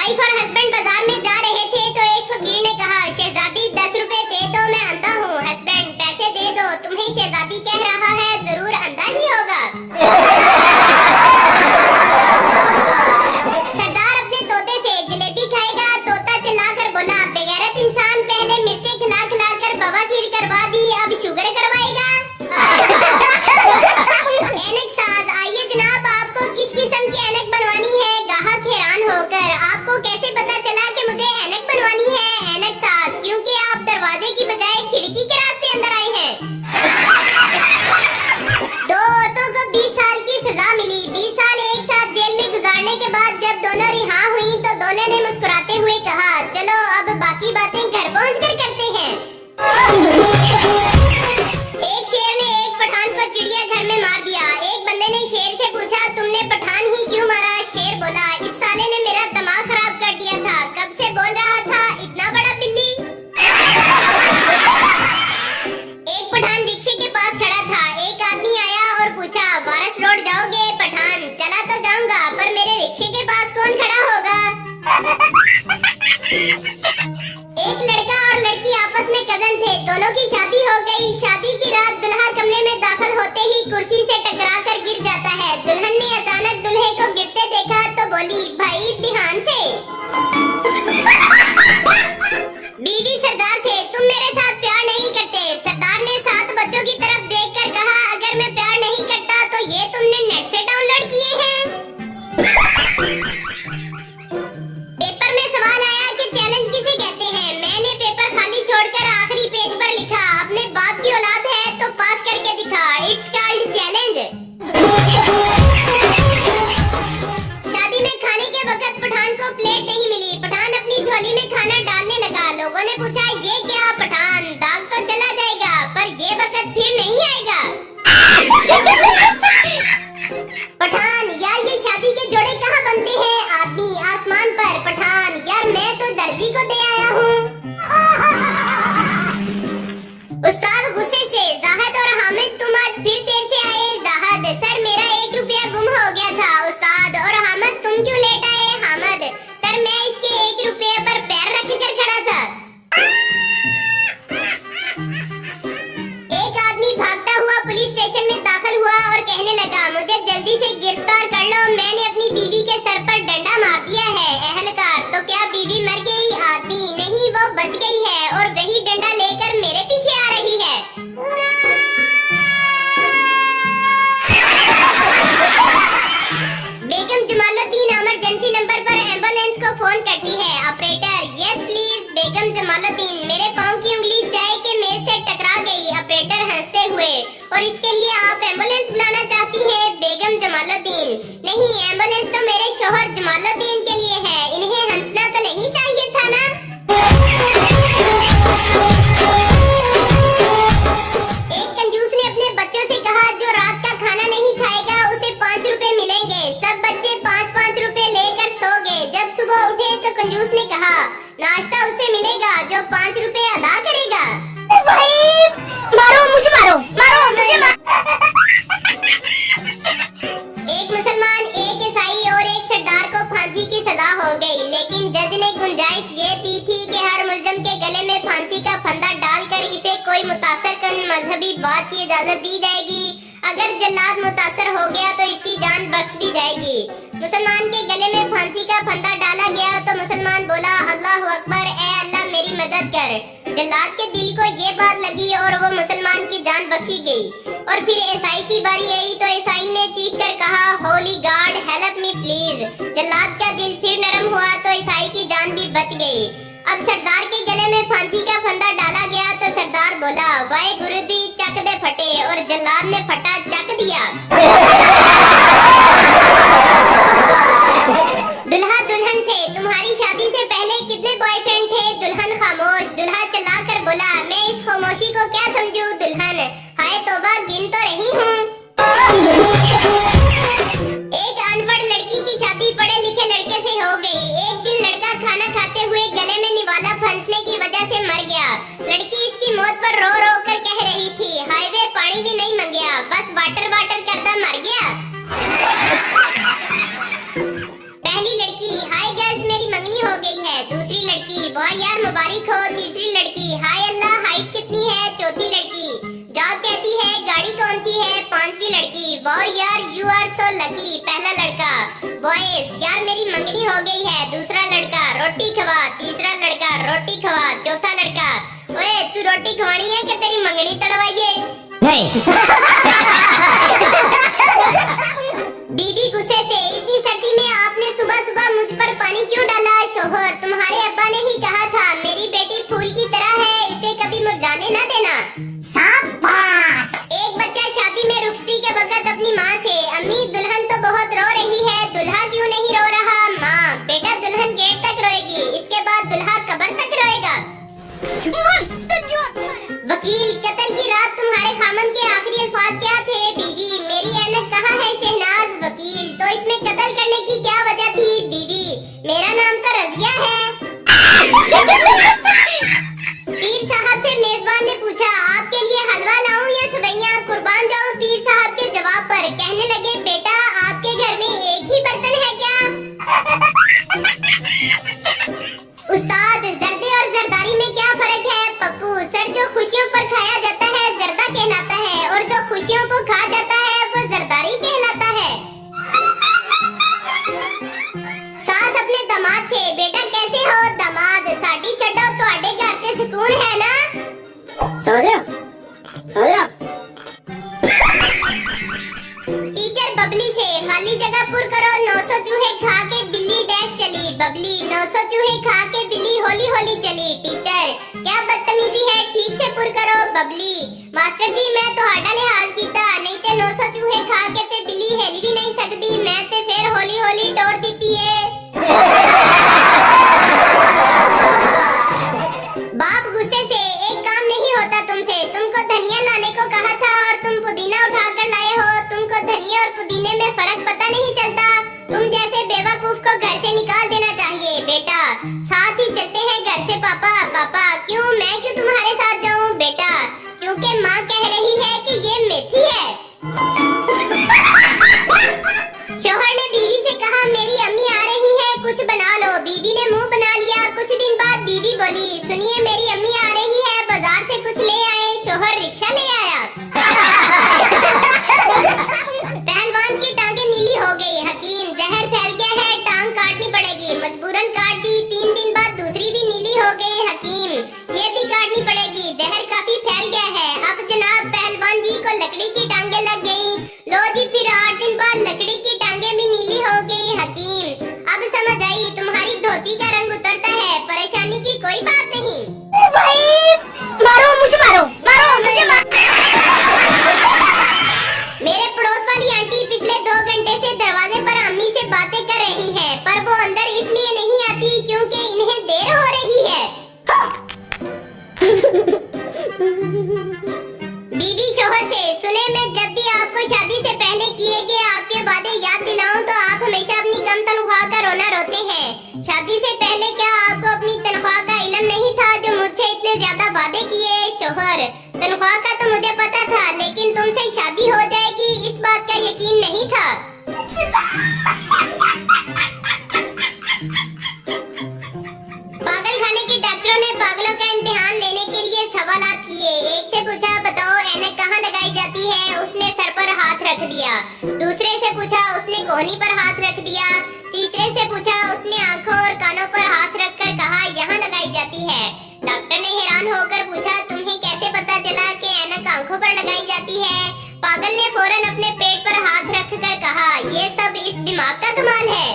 Wife और husband बाजार में जा रहे थे तो एक फकीर ने कहा, शहजादी 10 रुपए दे दो, मैं अंधा हूँ। हस्बैंड, पैसे दे दो, तुम्हें शहजादी कह रहा है, जरूर अंधा ही होगा। सरदार अपने तोते से जलेबी खाएगा। तोता चिल्लाकर बोला, बेगैरत इंसान, पहले मिर्चें खिला खिला कर बवासीर करवा दी, अब शुगर करवाएगा। ऐनक साज, आइए जनाब, आपको किस किस्म की ऐनक बनवानी है? ग्राहक हैरान होकर, आपको कैसे पता चला कि मुझे ऐनक बनवानी है? ऐनक साज, क्योंकि आप दरवाजे की बजाय खिड़की के रास्ते अंदर आए हैं। दो औरतों को 20 साल की सजा मिली। 20 साल एक साथ जेल में गुजारने के बाद जब दोनों रिहा हुई तो दोनों ने मुस्कुराते हुए कहा, चलो अब बाकी बातें घर पहुंचकर करते हैं। एक शेर ने एक पठान को चिड़ियाघर में मार दिया। एक बंदे ने शेर से पूछा, तुमने पठान ही क्यों मारा? शेर बोला, इस साले ने मेरा दिमाग खराब कर दिया था, कब से बोल रहा था इतना बड़ा बिल्ली। एक पठान रिक्शे के पास खड़ा था। एक आदमी आया और पूछा, वारस रोड जाओगे? पठान, चला तो जाऊंगा, पर मेरे रिक्शे के पास कौन खड़ा होगा? एक लड़का और लड़की आपस में कजन थे, दोनों की शादी हो गई। शादी की रात दुल्हा कमरे में दाखिल होते ही कुर्सी से टकरा कर गिर जाता है। दुल्हन ने अचानक दूल्हे को गिरते देखा तो बोली, भाई ध्यान से। बीवी सरदार से, तुम मेरे साथ प्यार नहीं करते? सरदार ने 7 बच्चों की तरफ देखकर कहा, अगर मैं प्यार नहीं करता तो ये तुमने नेट से डाउनलोड किए हैं। पेपर में सवाल आया कि चैलेंज किसे कहते हैं? मैंने पेपर खाली छोड़कर आखिरी पेज पर लिखा, अपने बाप की औलाद है तो पास करके दिखा, इट्स कॉल्ड चैलेंज। शादी में खाने के वक्त पठान को प्लेट नहीं मिली। पठान अपनी झोली में खाना डालने लगा। लोगों ने पूछा, ये क्या? पठान, दाग तो चला जाएगा पर ये वक्त फिर नहीं आएगा। पठान, यार ये शादी के जोड़े कहाँ बनते हैं? आदमी, आसमान पर। पठान, यार मैं तो दर्जी को दे आया हूँ। उस्ताद गुस्से से, जाहिद और हामिद तुम आज फिर देर से आए। जाहिद, सर मेरा 1 रुपया गुम हो गया था। उस्ताद, और हामिद तुम क्यों लेट आए? हामिद, सर मैं इसके 1 रुपये पर पैर रख कर खड़ा था। एक आदमी भागता हुआ पुलिस स्टेशन में दाखिल हुआ और कहने लगा, मुझे जल्दी से गिरफ्तार कर लो, मैंने अपनी बीवी के सर पर डंडा मार दिया है। अहलकार, तो क्या बीवी मर गई? आदमी, नहीं वो बच गई है और वही डंडा लेकर मेरे पीछे आ रही है। बेगम जमालुद्दीन इमरजेंसी नंबर पर एम्बुलेंस को फोन करती है। Operator, yes please. Begum Jamaluddin, मेरे पांव की उंगली चाय के मेज से टकरा गई। ऑपरेटर हंसते हुए, और इसके लिए आप एम्बुलेंस बुलाना चाहती हैं? बेगम जमालुद्दीन, नहीं, एम्बुलेंस तो मेरे शोहर जमालुद्दीन के लिए है, इन्हें हंसना तो नहीं चाहिए था ना। एक कंजूस ने अपने बच्चों से कहा, जो रात का खाना नहीं खाएगा उसे 5 रुपए मिलेंगे। सब बच्चे 5-5 रुपए लेकर सो गए। जब सुबह उठे तो कंजूस ने कहा, नाश्ता उसे मिलेगा जो 5 रुपए अदा करेगा। भाई मारो मुझे, मारो मारो मुझे, एक मुसलमान, एक ईसाई और एक सरदार को फांसी की सजा हो गई, लेकिन जज ने गुंजाइश ये दी थी कि हर मुलजम के गले में फांसी का फंदा डालकर इसे कोई मुतासर कन मजहबी बात की इजाजत दी जाएगी। अगर जल्लाद मुतासर हो गया तो इसकी जान बख्श दी जाएगी। मुसलमान के गले में फांसी का फंदा डाला गया तो मुसलमान बोला, अल्लाह अकबर, ए अल्लाह मेरी मदद कर। जल्लाद के दिल को ये बात लगी और वो मुसलमान की जान बख्शी गई। और फिर ईसाई की बारी आई तो ईसाई ने चीख कर कहा, holy God help me please. जल्लाद का दिल फिर नरम हुआ तो ईसाई की जान भी बच गई। अब सरदार के गले में फांसी का फंदा डाला गया तो सरदार बोला, वाहे गुरुदी चक दे फटे, और जल्लाद ने फटा चक दिया। दुल्हा दुल्हन से, तुम्हारी शादी से पहले कितने बॉयफ्रेंड थे? दुल्हन खामोश। दुल्हा चिल्लाकर बोला, मैं इस खामोशी को क्या समझूं? दुल्हन, हाय तौबा, गिन तो रही हूँ। एक अनपढ़ लड़की की शादी पढ़े लिखे लड़के से हो गई। एक दिन लड़का खाना खाते हुए गले में निवाला फंसने की वजह से मर गया। लड़की इसकी मौत पर रो रो कर कह रही थी, हाय वे पानी भी नहीं मंगया, बस वाटर वाटर करता मर गया। पहली लड़की, हाय गर्ल्स मेरी मंगनी है? दूसरी लड़की, वाह यार मुबारक हो। तीसरी लड़की, हाय अल्लाह हाइट कितनी है? चौथी लड़की, जॉब कैसी है? गाड़ी कौन सी है? पांचवी लड़की, वाह यार यू आर सो लकी। पहला लड़का, बॉयज यार मेरी मंगनी हो गई है। दूसरा लड़का, रोटी खवा। तीसरा लड़का, रोटी खवा। चौथा लड़का, ओए तू रोटी खवानी है कि तेरी मंगनी तड़वाइए? नहीं। बीवी गुस्से से, इतनी सर्दी में आपने सुबह सुबह मुझ पर पानी क्यों डाला? शोहर, तुम्हारे अब्बा ने ही कहा था मेरी बेटी फूल की तरह है, इसे कभी मुरझाने न देना। शाबाश। एक बच्चा शादी में रुखसती के वक्त अपनी माँ से, अम्मी दुल्हन तो बहुत रो रही है, दुल्हा क्यों नहीं रो रहा? माँ, बेटा दुल्हन गेट तक रोएगी, इसके बाद दुल्हा कब्र तक रोएगा। वकील, कत्ल की रात तुम्हारे खामन के आखिरी अल्फाज क्या थे? बीवी, मेरी ऐनक कहाँ है शहनाज? वकील, तो इसमें कत्ल करने की क्या वजह थी? बीवी, मेरा नाम तो रजिया है। पीर साहब से मेजबान ने पूछा, आपके लिए हलवा लाऊं या सेवइयां? कुर्बान जाऊं पीर साहब के जवाब पर। कहने लगे, बेटा आपके घर में एक ही बर्तन है क्या? उस्ताद, जर्दे और जरदारी में क्या फर्क है? पप्पू, सर जो खुशियों पर खाया जाता है जर्दा कहलाता है, और जो खुशियों को खा जाता है वो जरदारी कहलाता है। सास अपने दामाद से, बेटा कैसे हो? दामाद, साड़ी छड्डो ਤੁਹਾਡੇ घर ते सुकून है ना? समझ रहे हो? समझ रहे हो? टीचर बबली से, खाली जगह पुर करो। 900 चूहे खा के बिल्ली डैश चली। बबली, 900 चूहे खा के बिल्ली होली होली चली। टीचर, क्या बदतमीजी है, ठीक से पुर करो। बबली, मास्टर जी मैं ਤੁਹਾਡਾ लिहाज कीता, नहीं ते 900 चूहे खा के ते बिल्ली हिल भी नहीं सकती, मैं ते फिर होली होली टोर दिती है। बाप गुस्से से, एक काम नहीं होता तुमसे, तुमको धनिया लाने को कहा था और तुम पुदीना उठाकर लाए हो। तुमको धनिया और पुदीने में फर्क पता नहीं चलता, तुम जैसे बेवकूफ को घर से निकाल देना चाहिए। बेटा, साथ ही चलते हैं घर से। पापा, पापा क्यों, मैं क्यों तुम्हारे साथ जाऊं? बेटा, क्योंकि माँ कह रही है कि ये मेथी है। शोहर ने बीवी से कहा, मेरी अम्मी आ रही है, कुछ बना लो। बीवी ने मुंह बना लिया। कुछ दिन बाद बीवी बोली, सुनिए मेरी अम्मी आ रही है, बाजार से कुछ ले आए। शोहर रिक्शा ले आया। पहलवान की टांगे नीली हो गई। हकीम, जहर फैल गया है, टांग काटनी पड़ेगी। मजबूरन काट दी। 3 दिन बाद दूसरी भी नीली हो गई। हकीम, ये भी काटनी पड़ेगी, जहर काफी फैल गया है। अब जनाब पहलवान जी को लकड़ी की टांगे लग गई। लो जी, फिर 8 दिन बाद लकड़ी की टांगे भी नीली हो गई। हकीम, अब समझ आई, तुम्हारी धोती का रंग उतरता है, परेशानी की कोई बात नहीं। भाई मारो मुझे, मारो मारो मुझे, मेरे पड़ोस वाली आंटी पिछले 2 घंटे से दरवाजे पर अम्मी से बातें कर रही हैं, पर वो अंदर इसलिए नहीं आती क्योंकि इन्हें देर हो रही है। बीवी शोहर से, सुने मैं जब भी आपको शादी से पहले किए गए आपके वादे याद दिलाऊं तो आप हमेशा अपनी कम तनख्वाह का रोना रोते हैं। शादी से पहले क्या आपको अपनी तनख्वाह का इल्म नहीं था जो मुझसे इतने ज्यादा वादे किए? शोहर, तनख्वाह का तो मुझे पता था, लेकिन तुमसे शादी हो जाएगी इस बात का यकीन नहीं था। पागल खाने के डॉक्टरों ने पागलों का इम्तिहान लेने के लिए सवालात किए। एक से पूछा, बताओ ऐनक कहाँ लगाई जाती है? उसने सर पर हाथ रख दिया। दूसरे से पूछा, उसने कोहनी पर हाथ रख दिया। तीसरे से पूछा, उसने आंखों और कानों पर हाथ रखकर कहा यहाँ लगाई जाती है। डॉक्टर ने हैरान होकर पूछा, तुम्हें कैसे पता चला कि ऐनक आंखों पर लगाई जाती है? पागल ने फौरन अपने पेट पर हाथ रखकर कहा, ये सब इस दिमाग का कमाल है।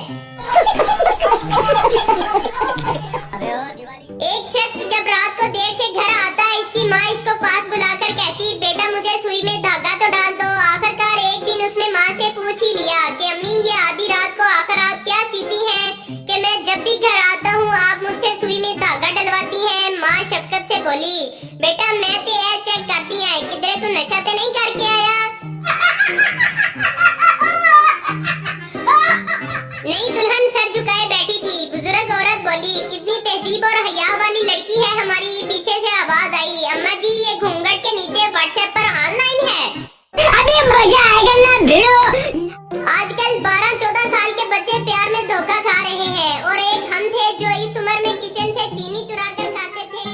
एक शख्स जब रात को देर से घर आता है, इसकी माँ इसको पास बुलाकर कहती, बेटा मुझे सुई में धागा तो डाल दो। आखिरकार एक दिन उसने माँ से पूछ ही लिया कि अम्मी ये आधी रात को आखिर आप क्या सीती हैं कि मैं जब भी घर आता हूँ आप मुझसे सुई में धागा डलवाती हैं। माँ शफकत से बोली, बेटा मैं ते चेक करती है किधरे तू नशा ते नहीं करके आया? नई दुल्हन सर झुकाए बैठी थी। बुजुर्ग औरत बोली, कितनी तहजीब और हया वाली लड़की है हमारी। पीछे से आवाज आई, अम्मा जी ये घूंघट के नीचे व्हाट्सएप पर ऑनलाइन है। अभी मजा आएगा ना भिड़ो। आजकल 12-14 साल के बच्चे प्यार में धोखा खा रहे हैं, और एक हम थे जो इस उम्र में किचन से चीनी चुरा कर खाते थे।